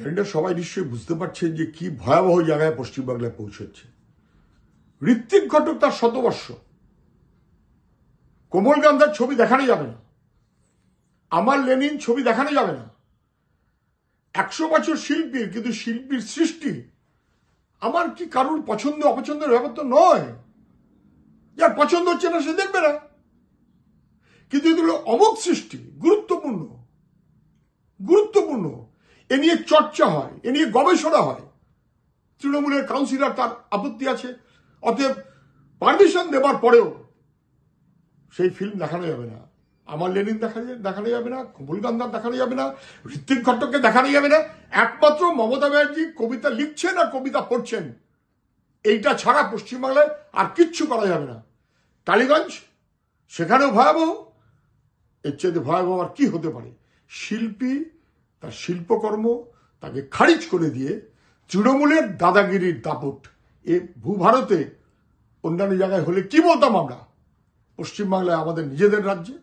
জানি সবাই নিশ্চয়ই বুঝতে পারছেন যে কি ভয়াবহ জায়গায় পশ্চিমবাংলায় পৌঁছেছে। ঋত্বিক ঘটক তার শতবর্ষ, কোমলকান্তার ছবি দেখানো যাবে না, আমার লেনিন ছবি দেখানো যাবে না। 100 বছর শিল্পীর, কিন্তু শিল্পীর সৃষ্টি আমার কি কারুর পছন্দ অপছন্দের ব্যাপার তো নয়। যার পছন্দ হচ্ছে না সে দেখবে না, কিন্তু এগুলো অমোঘ সৃষ্টি, গুরুত্বপূর্ণ গুরুত্বপূর্ণ। এ নিয়ে চর্চা হয়, এ নিয়ে গবেষণা হয়। তৃণমূলের কাউন্সিলর তার আপত্তি আছে, অতএব পারমিশন দেবার পরেও সেই ফিল্ম দেখানো যাবে না। আমার লেনিন দেখানো যাবে না, কোমলকান্তার দেখানো যাবে না, ঋত্বিক ঘটককে দেখানো যাবে না। একমাত্র মমতা ব্যানার্জি কবিতা লিখছেন আর কবিতা পড়ছেন, এইটা ছাড়া পশ্চিমবাংলায় আর কিচ্ছু করা যাবে না। টালিগঞ্জ, সেখানেও ভয়াবহ। এর চেয়ে ভয়াবহ আর কি হতে পারে? শিল্পী তার শিল্পকর্ম তাকে খারিজ করে দিয়ে তৃণমূলের দাদাগিরির দাপট এ ভূভারতে অন্যান্য জায়গায় হলে কি বলতাম আমরা? পশ্চিমবাংলায় আমাদের নিজেদের রাজ্যে